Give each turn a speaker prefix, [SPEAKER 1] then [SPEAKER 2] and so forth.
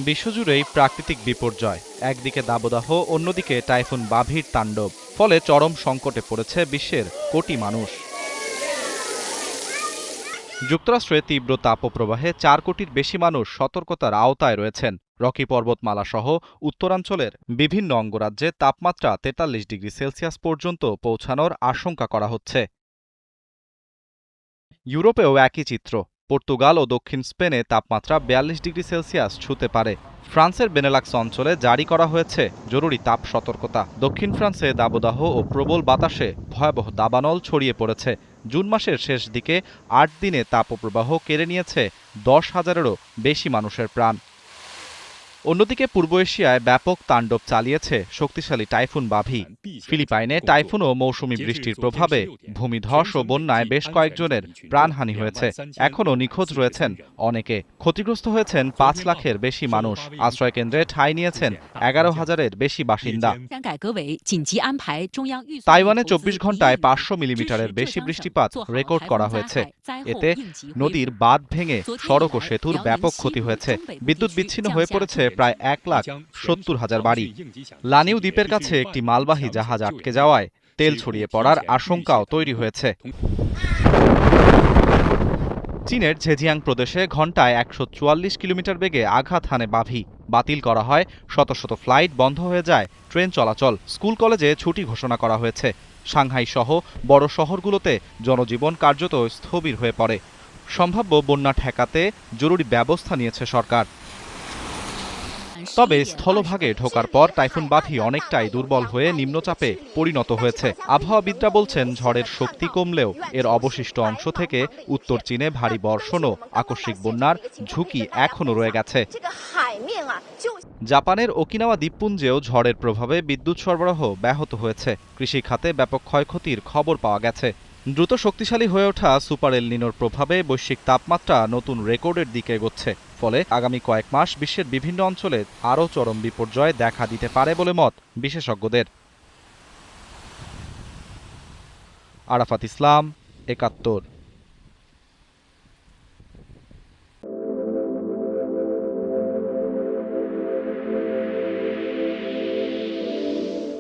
[SPEAKER 1] বিশ্বজুড়েই প্রাকৃতিক বিপর্যয়, একদিকে দাবদাহ, অন্যদিকে টাইফুন বাভির তাণ্ডব। ফলে চরম সংকটে পড়েছে বিশ্বের কোটি মানুষ। যুক্তরাষ্ট্রে তীব্র তাপপ্রবাহে ৪ কোটির বেশি মানুষ সতর্কতার আওতায় রয়েছেন। রকি পর্বতমালা সহ উত্তরাঞ্চলের বিভিন্ন অঙ্গরাজ্যে তাপমাত্রা ৪৩ ডিগ্রি সেলসিয়াস পর্যন্ত পৌঁছানোর আশঙ্কা করা হচ্ছে। ইউরোপেও একই চিত্র। পর্তুগাল ও দক্ষিণ স্পেনে তাপমাত্রা ৪২ ডিগ্রি সেলসিয়াস ছুঁতে পারে। ফ্রান্সের বেনেলাক্স অঞ্চলে জারি করা হয়েছে জরুরি তাপ সতর্কতা। দক্ষিণ ফ্রান্সে দাবদাহ ও প্রবল বাতাসে ভয়াবহ দাবানল ছড়িয়ে পড়েছে। জুন মাসের শেষ দিকে ৮ দিনে তাপপ্রবাহ কেড়ে নিয়েছে ১০,০০০-এরও বেশি মানুষের প্রাণ। অন্যদিকে পূর্ব এশিয়ায় ব্যাপক তাণ্ডব চালিয়েছে শক্তিশালী টাইফুন বাভি। ফিলিপাইনে টাইফুন ও মৌসুমি বৃষ্টির প্রভাবে ভূমিধস ও বন্যায় বেশ কয়েকজনের প্রাণহানি হয়েছে। এখনও নিখোঁজ রয়েছেন অনেকে। ক্ষতিগ্রস্ত হয়েছেন ৫ লাখের বেশি মানুষ। আশ্রয়কেন্দ্রে ঠাঁই নিয়েছেন ১১,০০০-এর বেশি বাসিন্দা। তাইওয়ানে ২৪ ঘণ্টায় ৫০০ মিলিমিটারের বেশি বৃষ্টিপাত রেকর্ড করা হয়েছে। এতে নদীর বাঁধ ভেঙে সড়ক ও সেতুর ব্যাপক ক্ষতি হয়েছে। বিদ্যুৎ বিচ্ছিন্ন হয়ে পড়েছে প্রায় ১,৭০,০০০ বাড়ি। লানিউ দ্বীপের কাছে একটি মালবাহী জাহাজ আটকে যাওয়ায় তেল ছড়িয়ে পড়ার আশঙ্কাও তৈরি হয়েছে। চীনের ঝেজিয়াং প্রদেশে ঘণ্টায় ১৪৪ কিলোমিটার বেগে আঘাত হানে বাভি। বাতিল করা হয় শত শত ফ্লাইট, বন্ধ হয়ে যায় ট্রেন চলাচল। স্কুল কলেজে ছুটি ঘোষণা করা হয়েছে। সাংহাই সহ বড় শহরগুলোতে জনজীবন কার্যত স্থবির হয়ে পড়ে। সম্ভাব্য বন্যা ঠেকাতে জরুরি ব্যবস্থা নিয়েছে সরকার। তবে স্থলভাগে ঢোকার পর টাইফুন বাভি অনেকটাই দুর্বল হয়ে নিম্নচাপে পরিণত হয়েছে। আবহাওয়াবিদরা বলছেন, ঝড়ের শক্তি কমলেও এর অবশিষ্ট অংশ থেকে উত্তর চীনে ভারী বর্ষণ ও আকস্মিক বন্যার ঝুঁকি এখনও রয়ে গেছে। জাপানের ওকিনাওয়া দ্বীপপুঞ্জেও ঝড়ের প্রভাবে বিদ্যুৎ সরবরাহ ব্যাহত হয়েছে। কৃষি খাতে ব্যাপক ক্ষয়ক্ষতির খবর পাওয়া গেছে। দ্রুত শক্তিশালী হয়ে ওঠা সুপার এল নিনোর প্রভাবে বৈশ্বিক তাপমাত্রা নতুন রেকর্ডের দিকে এগোচ্ছে। ফলে আগামী কয়েক মাস বিশ্বের বিভিন্ন অঞ্চলে আরও চরম বিপর্যয় দেখা দিতে পারে বলে মত বিশেষজ্ঞদের। আরাফাত ইসলাম, ৭১।